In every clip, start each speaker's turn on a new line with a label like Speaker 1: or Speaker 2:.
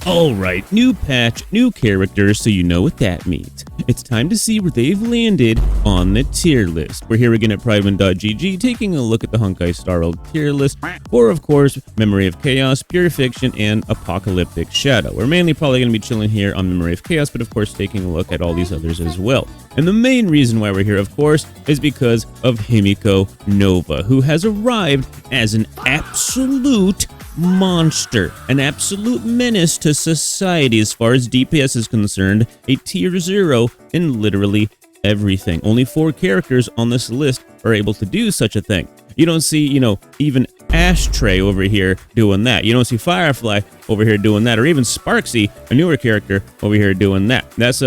Speaker 1: Alright, new patch, new characters, so you know what that means. It's time to see where they've landed on the tier list. We're here again at Prideman.gg taking a look at the Honkai Star Rail tier list for, of course, Memory of Chaos, Pure Fiction, and Apocalyptic Shadow. We're mainly probably going to be chilling here on Memory of Chaos, but of course taking a look at all these others as well. And the main reason why we're here, of course, is because of Himeko Nova, who has arrived as an absolute monster, an absolute menace to society as far as DPS is concerned, a tier 0 in literally everything. Only 4 characters on this list are able to do such a thing. You don't see, even Ashtray over here doing that. You don't see Firefly over here doing that, or even Sparksy, a newer character, over here doing that. That's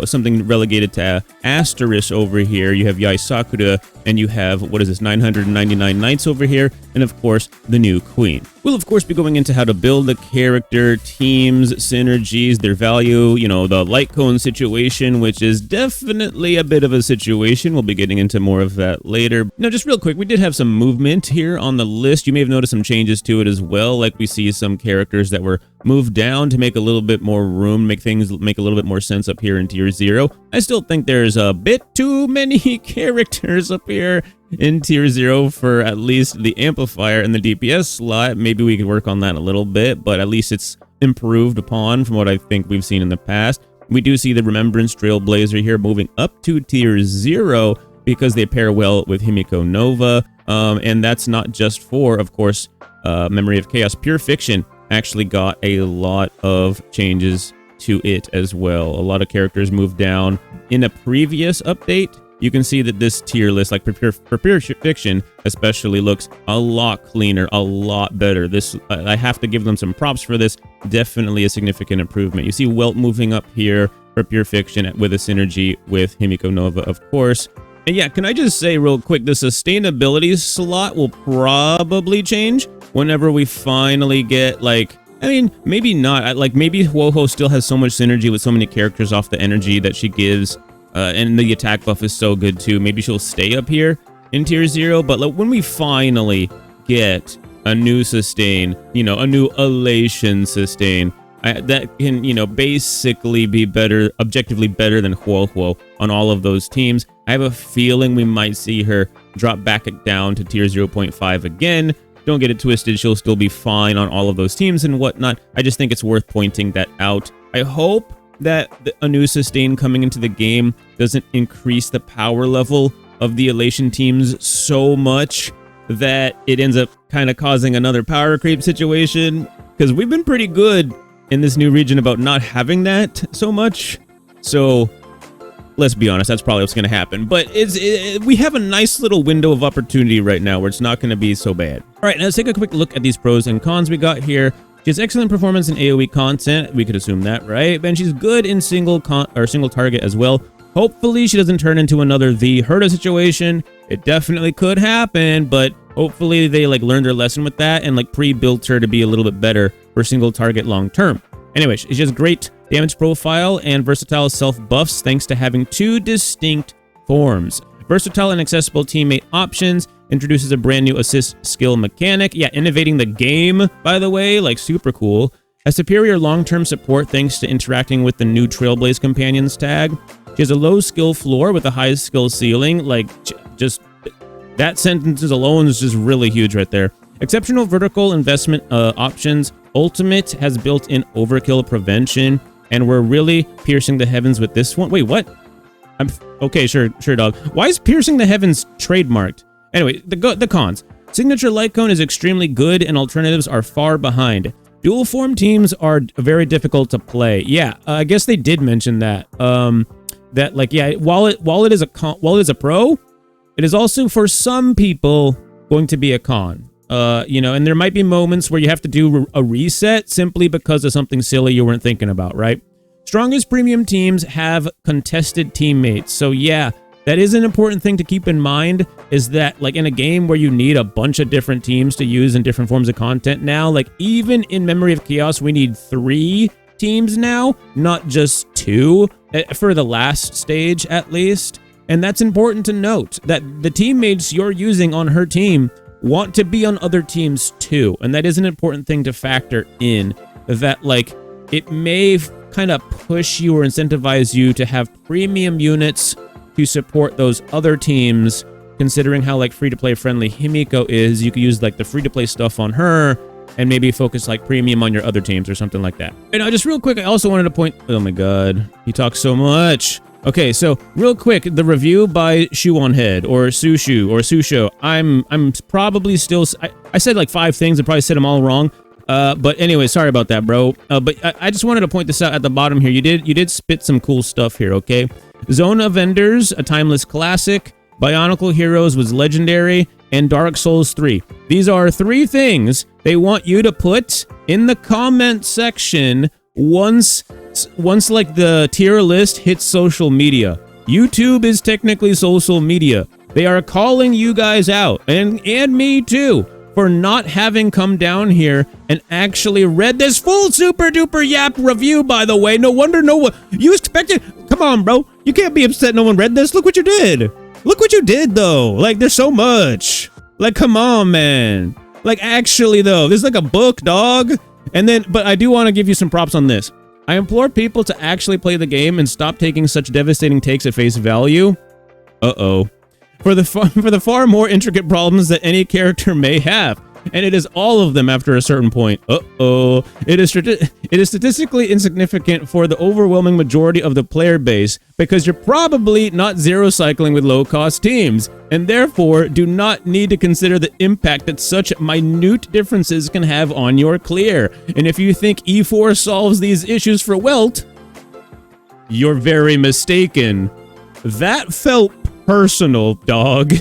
Speaker 1: something relegated to Asterisk over here. You have Yai Sakura, and you have, 999 Knights over here, and of course, the new Queen. We'll of course be going into how to build the character, teams, synergies, their value, the light cone situation, which is definitely a bit of a situation. We'll be getting into more of that later. Now, just real quick, we did have some movement here on the list. You may have noticed some changes to it as well, like we see some characters that were moved down to make a little bit more room, make things make a little bit more sense up here in tier 0. I still think there's a bit too many characters up here in tier 0 for at least the amplifier and the DPS slot. Maybe we could work on that a little bit, but at least it's improved upon from what I think we've seen in the past. We do see the Remembrance Trailblazer here moving up to tier 0 because they pair well with Himeko Nova, and that's not just for, of course, Memory of Chaos. Pure Fiction actually got a lot of changes to it as well. A lot of characters moved down. In a previous update, you can see that this tier list, like for Pure Fiction especially, looks a lot cleaner, a lot better. This, I have to give them some props for this. Definitely a significant improvement. You see Welt moving up here for Pure Fiction with a synergy with Himeko Nova, of course. And yeah, can I just say real quick, the sustainability slot will probably change whenever we finally get, maybe not. Maybe Woho still has so much synergy with so many characters off the energy that she gives. And the attack buff is so good too. Maybe she'll stay up here in tier 0. But when we finally get a new sustain, a new elation sustain, that can, basically be better, objectively better than Huo on all of those teams. I have a feeling we might see her drop back down to tier 0.5 again. Don't get it twisted. She'll still be fine on all of those teams and whatnot. I just think it's worth pointing that out. I hope that a new sustain coming into the game doesn't increase the power level of the elation teams so much that it ends up kind of causing another power creep situation, because we've been pretty good in this new region about not having that so much. So let's be honest, that's probably what's going to happen. But we have a nice little window of opportunity right now where it's not going to be so bad. All right, now let's take a quick look at these pros and cons we got here. She has excellent performance in AoE content. We could assume that, right? And she's good in single target as well. Hopefully she doesn't turn into another The Herda situation. It definitely could happen, but hopefully they learned their lesson with that and pre-built her to be a little bit better for single target long term. Anyway, she has great damage profile and versatile self buffs thanks to having 2 distinct forms. Versatile and accessible teammate options, introduces a brand new assist skill mechanic. Yeah, innovating the game, by the way, super cool. A superior long-term support thanks to interacting with the new Trailblaze Companions tag. She has a low skill floor with a high skill ceiling. Just that sentence alone is just really huge right there. Exceptional vertical investment options. Ultimate has built-in overkill prevention, and we're really piercing the heavens with this one. Wait, what? Okay, sure, dog. Why is piercing the heavens trademarked? Anyway, the cons. Signature light cone is extremely good, and alternatives are far behind. Dual form teams are very difficult to play. Yeah, I guess they did mention that. While it is a pro, it is also for some people going to be a con. And there might be moments where you have to do a reset simply because of something silly you weren't thinking about, right? Strongest premium teams have contested teammates. So yeah, that is an important thing to keep in mind, is that in a game where you need a bunch of different teams to use in different forms of content now, even in Memory of Chaos, we need 3 teams now, not just 2 for the last stage at least. And that's important to note, that the teammates you're using on her team want to be on other teams too. And that is an important thing to factor in, that it may kind of push you or incentivize you to have premium units to support those other teams, considering how like free-to-play friendly Himeko is. You could use like the free-to-play stuff on her and maybe focus like premium on your other teams or something like that. And just real quick, I also wanted to point, oh my god, he talks so much. Okay, so real quick, the review by Shoe on Head or Sushu or Susho. I'm probably still, I said like 5 things, I probably said them all wrong. But anyway, sorry about that, bro. But I just wanted to point this out at the bottom here. You did spit some cool stuff here, okay? Zone of Enders, a timeless classic. Bionicle Heroes was legendary, and Dark Souls 3. These are 3 things they want you to put in the comment section once like the tier list hits social media. YouTube is technically social media. They are calling you guys out, and me too, for not having come down here and actually read this full super duper yap review, by the way. No wonder you expected. Come on, bro. You can't be upset no one read this. Look what you did. Look what you did, though. Like, there's so much. Like, come on, man. Like, actually, though, this is like a book, dog. And then, but I do want to give you some props on this. I implore people to actually play the game and stop taking such devastating takes at face value. Uh-oh. For the far more intricate problems that any character may have. And it is all of them after a certain point. Uh-oh. It is statistically insignificant for the overwhelming majority of the player base because you're probably not zero cycling with low-cost teams, and therefore do not need to consider the impact that such minute differences can have on your clear. And if you think E4 solves these issues for Welt, you're very mistaken. That felt personal, dog.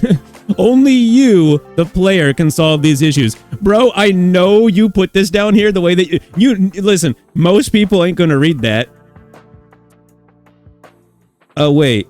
Speaker 1: Only you, the player, can solve these issues. Bro, I know you put this down here the way that you listen, most people ain't gonna read that. Oh, wait.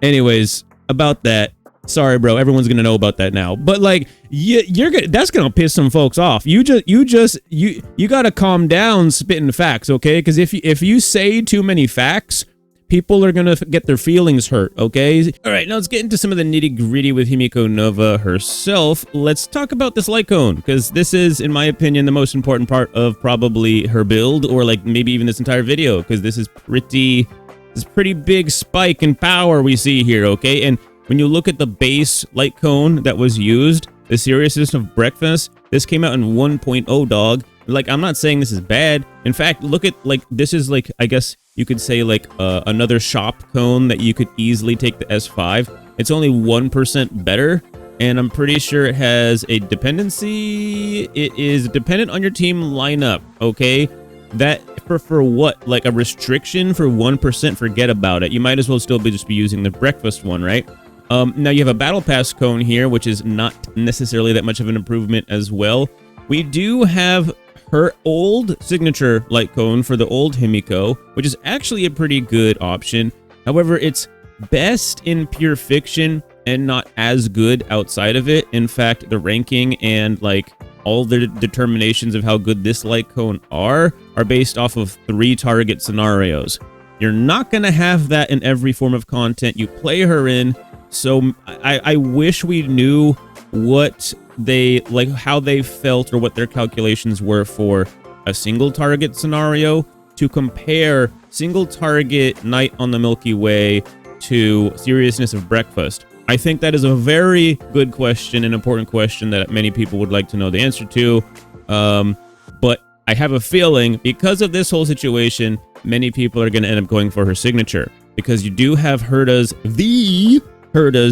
Speaker 1: Anyways, about that. Sorry, bro. Everyone's gonna know about that now. But like, you're gonna, that's gonna piss some folks off. You gotta calm down spitting facts, okay? Because if you say too many facts, people are gonna get their feelings hurt, okay? All right, now let's get into some of the nitty-gritty with Himeko Nova herself. Let's talk about this light cone, because this is, in my opinion, the most important part of probably her build, or like maybe even this entire video, because this pretty big spike in power we see here, okay? And when you look at the base light cone that was used, the seriousness of breakfast, this came out in 1.0, dog. Like, I'm not saying this is bad. In fact, look at, like, this is like, I guess you could say like another shop cone that you could easily take the S5. It's only 1% better, and I'm pretty sure it has a dependency. It is dependent on your team lineup, okay? That for what? Like a restriction for 1%? Forget about it. You might as well still just be using the breakfast one, right? Now you have a battle pass cone here, which is not necessarily that much of an improvement as well. We do have her old signature light cone for the old Himeko, which is actually a pretty good option. However, it's best in pure fiction and not as good outside of it. In fact, the ranking and like all the determinations of how good this light cone are based off of 3 target scenarios. You're not going to have that in every form of content you play her in. So I wish we knew what they like, how they felt, or what their calculations were for a single target scenario to compare single target night on the Milky Way to seriousness of breakfast. I think that is a very good question, an important question that many people would like to know the answer to. But I have a feeling because of this whole situation, many people are going to end up going for her signature, because you do have Herda's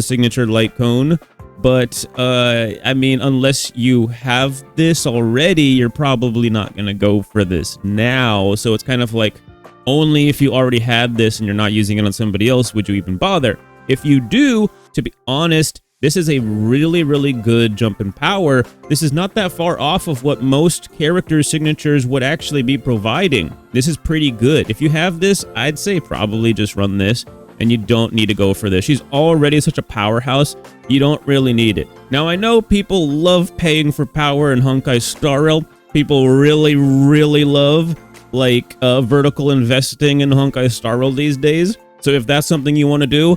Speaker 1: signature light cone. But, I mean, unless you have this already, you're probably not going to go for this now. So it's kind of like, only if you already had this and you're not using it on somebody else would you even bother. If you do, to be honest, this is a really, really good jump in power. This is not that far off of what most character signatures would actually be providing. This is pretty good. If you have this, I'd say probably just run this. And you don't need to go for this. She's already such a powerhouse, you don't really need it. Now, I know people love paying for power in Honkai Star Rail. People really, really love, like, vertical investing in Honkai Star Rail these days. So if that's something you want to do,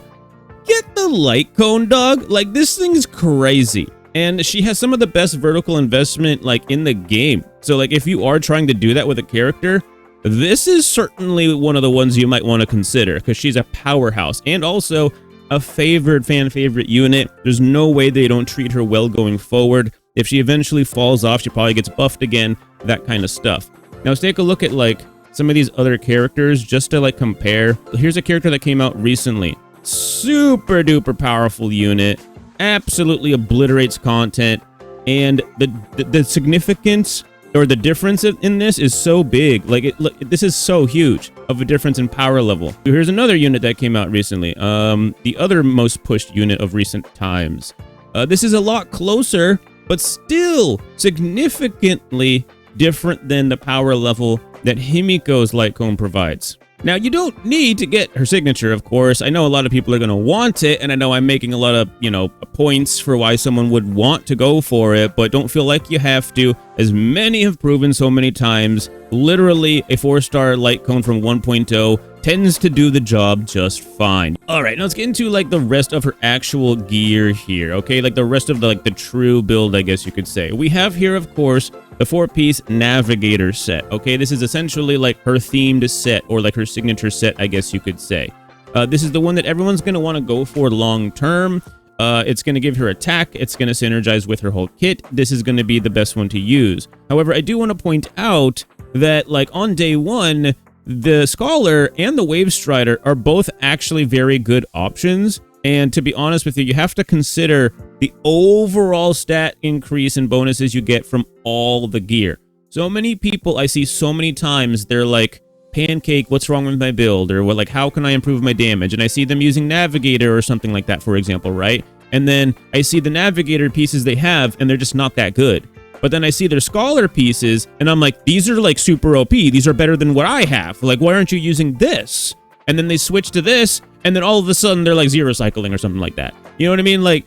Speaker 1: get the light cone, dog. Like, this thing is crazy. And she has some of the best vertical investment, like, in the game. So, like, if you are trying to do that with a character, this is certainly one of the ones you might want to consider because she's a powerhouse and also a fan favorite unit. There's no way they don't treat her well going forward. If she eventually falls off, she probably gets buffed again, that kind of stuff. Now let's take a look at like some of these other characters just to like compare. Here's a character that came out recently. Super duper powerful unit, absolutely obliterates content, and the significance or the difference in this is so big. Like this is so huge of a difference in power level. Here's another unit that came out recently. The other most pushed unit of recent times. This is a lot closer, but still significantly different than the power level that Himiko's Light Cone provides. Now, you don't need to get her signature, of course. I know a lot of people are going to want it, and I know I'm making a lot of, points for why someone would want to go for it, but don't feel like you have to. As many have proven so many times, literally a 4-star Light Cone from 1.0 tends to do the job just fine. All right, now let's get into like the rest of her actual gear here, okay? Like the rest of the true build, I guess you could say. We have here, of course, the 4-piece Navigator set, okay? This is essentially like her themed set or like her signature set, I guess you could say. This is the one that everyone's going to want to go for long term. It's going to give her attack. It's going to synergize with her whole kit. This is going to be the best one to use. However, I do want to point out that like on day one, the Scholar and the Wave Strider are both actually very good options. And to be honest with you, you have to consider the overall stat increase and bonuses you get from all the gear. So many people I see so many times, they're like, Pancake, what's wrong with my build? Or like, how can I improve my damage? And I see them using Navigator or something like that, for example, right? And then I see the Navigator pieces they have, and they're just not that good. But then I see their Scholar pieces, and I'm like, these are like super OP. These are better than what I have. Like, why aren't you using this? And then they switch to this, and then all of a sudden they're like zero cycling or something like that. You know what I mean? Like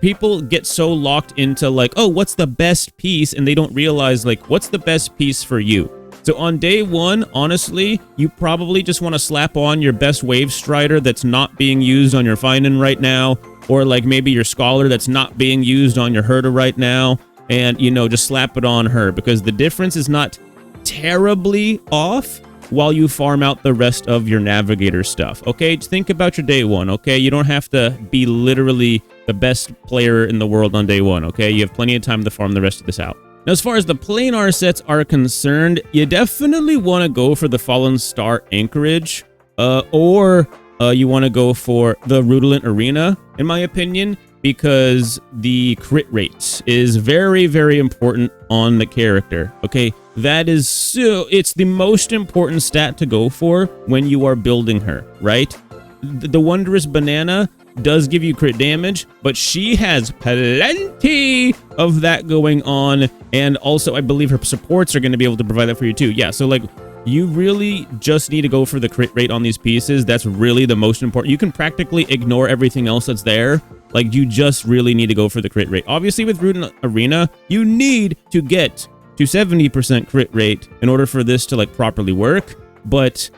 Speaker 1: people get so locked into like, oh, what's the best piece? And they don't realize like, what's the best piece for you? So on day one, honestly, you probably just want to slap on your best Wave Strider that's not being used on your Finan right now, or like maybe your Scholar that's not being used on your Herta right now, and, just slap it on her, because the difference is not terribly off while you farm out the rest of your Navigator stuff, okay? Just think about your day one, okay? You don't have to be literally the best player in the world on day one, okay? You have plenty of time to farm the rest of this out. Now, as far as the planar sets are concerned, you definitely want to go for the Fallen Star Anchorage, or you want to go for the Rudolent Arena, in my opinion, because the crit rate is very, very important on the character, okay? That is it's the most important stat to go for when you are building her, right? The Wondrous Banana does give you crit damage, but she has plenty of that going on, and also I believe her supports are going to be able to provide that for you too. Yeah, so like you really just need to go for the crit rate on these pieces. That's really the most important. You can practically ignore everything else that's there. Like you just really need to go for the crit rate. Obviously with Rudolent Arena, you need to get to 70% crit rate in order for this to like properly work, but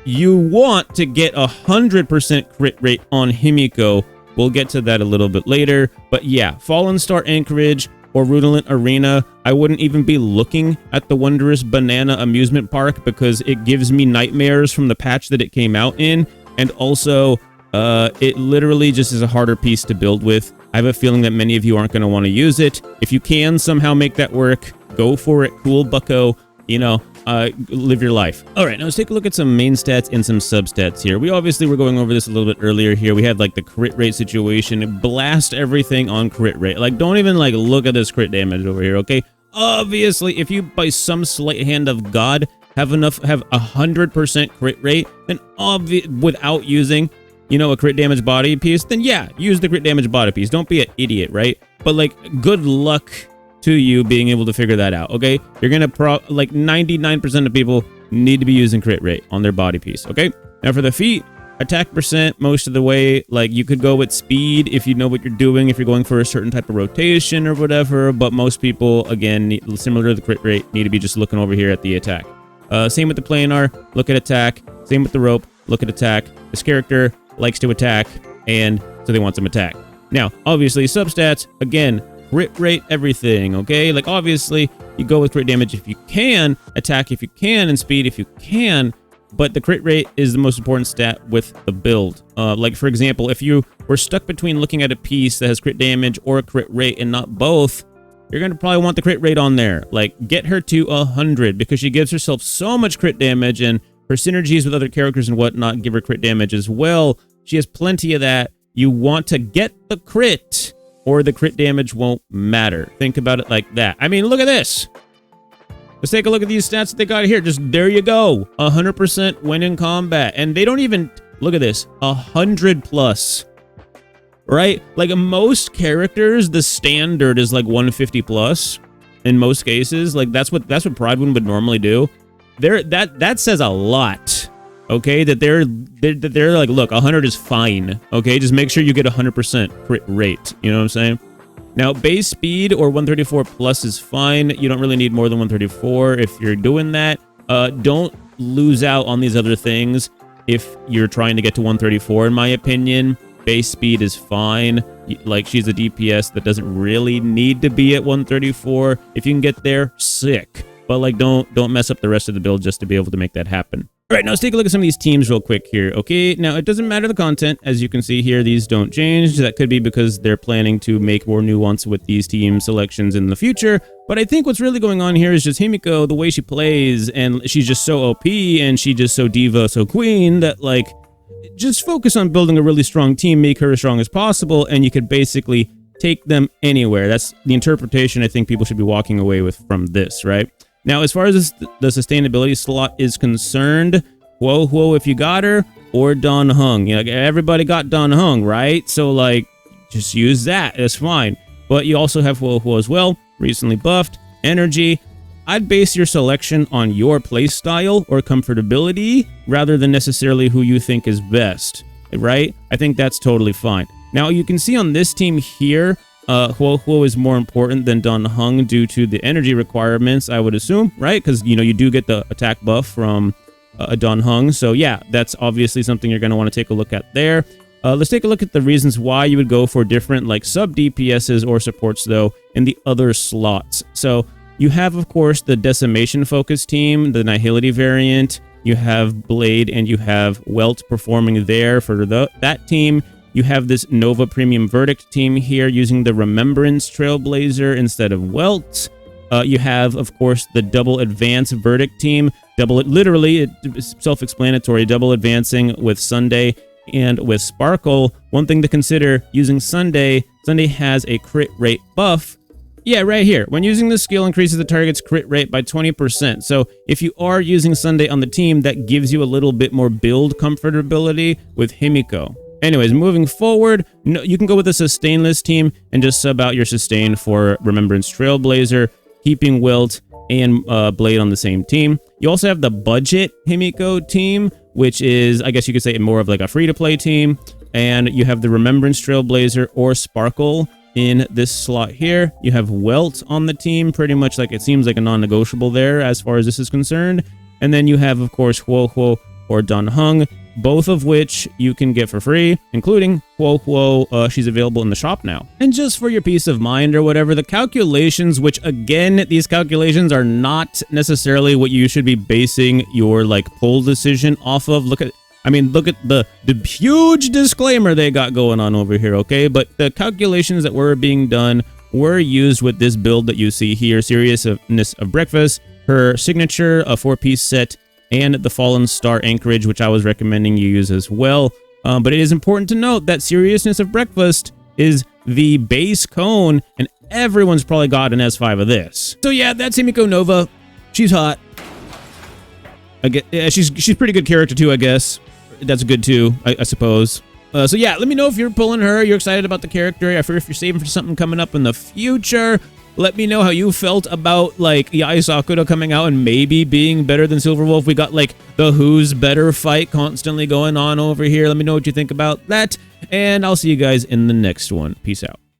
Speaker 1: you want to get 100% crit rate on Himeko. We'll get to that a little bit later. But yeah, Fallen Star Anchorage or Rudolent Arena, I wouldn't even be looking at the Wondrous Banana Amusement Park because it gives me nightmares from the patch that it came out in. And also, it literally just is a harder piece to build with. I have a feeling that many of you aren't going to want to use it. If you can somehow make that work, go for it. Cool, bucko. Live your life. All right, now let's take a look at some main stats and some substats here. We obviously were going over this a little bit earlier here. We had like the crit rate situation. Blast everything on crit rate. Like, don't even like look at this crit damage over here, okay? Obviously, if you by some slight hand of God have 100% crit rate, then without using, a crit damage body piece, then yeah, use the crit damage body piece. Don't be an idiot, right? But like, good luck to you being able to figure that out, okay? You're gonna like 99% of people need to be using crit rate on their body piece, okay? Now for the feet, attack percent most of the way, like you could go with speed if you know what you're doing, if you're going for a certain type of rotation or whatever, but most people, again, similar to the crit rate, need to be just looking over here at the attack. Same with the planar, look at attack. Same with the rope, look at attack. This character likes to attack, and so they want some attack. Now, obviously, substats, again, crit rate everything, okay? Like, obviously, you go with crit damage if you can, attack if you can, and speed if you can. But the crit rate is the most important stat with the build. Like, for example, if you were stuck between looking at a piece that has crit damage or a crit rate and not both, you're going to probably want the crit rate on there. Like, get her to 100 because she gives herself so much crit damage, and her synergies with other characters and whatnot give her crit damage as well. She has plenty of that. You want to get the crit, or the crit damage won't matter. Think about it like that. I mean, look at this. Let's take a look at these stats that they got here. Just there you go. 100% win in combat. And they don't even, look at this, 100 plus. Right? Like most characters, the standard is like 150 plus in most cases. Like that's what Pride Wound would normally do. That says a lot. Okay, that they're like, look, 100 is fine. Okay, just make sure you get 100% crit rate. You know what I'm saying? Now, base speed or 134 plus is fine. You don't really need more than 134 if you're doing that. Don't lose out on these other things if you're trying to get to 134, in my opinion. Base speed is fine. Like, she's a DPS that doesn't really need to be at 134. If you can get there, sick. But, like, don't mess up the rest of the build just to be able to make that happen. All right, now let's take a look at some of these teams real quick here. Okay, now it doesn't matter the content. As you can see here, these don't change. That could be because they're planning to make more nuance with these team selections in the future. But I think what's really going on here is just Himeko, the way she plays, and she's just so OP, and she's just so diva, so queen, that, like, just focus on building a really strong team, make her as strong as possible, and you could basically take them anywhere. That's the interpretation I think people should be walking away with from this, right? Now, as far as the sustainability slot is concerned, Whoa, if you got her, or Don Hung. You know, everybody got Don Hung, right? So, like, just use that. It's fine. But you also have Whoa as well, recently buffed, energy. I'd base your selection on your playstyle or comfortability rather than necessarily who you think is best, right? I think that's totally fine. Now, you can see on this team here, Whoa is more important than Don Hung due to the energy requirements, I would assume, right? Because, you know, you do get the attack buff from Don Hung. So, yeah, that's obviously something you're going to want to take a look at there. Let's take a look at the reasons why you would go for different, like, sub-DPSs or supports, though, in the other slots. So, you have, of course, the Decimation Focus team, the Nihility variant. You have Blade and you have Welt performing there for that team. You have this Nova Premium Verdict team here using the Remembrance Trailblazer instead of Welt. You have, of course, the Double Advance Verdict team. Literally, it's self-explanatory, double advancing with Sunday and with Sparkle. One thing to consider, using Sunday has a crit rate buff. Yeah, right here. When using this skill, increases the target's crit rate by 20%. So if you are using Sunday on the team, that gives you a little bit more build comfortability with Himeko. Anyways, moving forward, you can go with a sustainless team and just sub out your sustain for Remembrance Trailblazer, keeping Wilt and Blade on the same team. You also have the budget Himeko team, which is, I guess you could say, more of like a free-to-play team. And you have the Remembrance Trailblazer or Sparkle in this slot here. You have Welt on the team, pretty much like it seems like a non-negotiable there as far as this is concerned. And then you have, of course, Whoa or Don Hung, both of which you can get for free, including Whoa. She's available in the shop now. And just for your peace of mind or whatever, the calculations, which again, these calculations are not necessarily what you should be basing your like poll decision off of. Look at the huge disclaimer they got going on over here, okay? But the calculations that were being done were used with this build that you see here, Seriousness of Breakfast, her signature, a 4-piece set, and the Fallen Star Anchorage, which I was recommending you use as well. But it is important to note that Seriousness of Breakfast is the base cone, and everyone's probably got an S5 of this. So yeah, that's Himeko Nova. She's hot. She's pretty good character too, I guess. That's good too, I suppose. So yeah, let me know if you're pulling her, you're excited about the character, if you're saving for something coming up in the future. Let me know how you felt about, like, Yae Sakura coming out and maybe being better than Silverwolf. We got, like, the who's better fight constantly going on over here. Let me know what you think about that, and I'll see you guys in the next one. Peace out.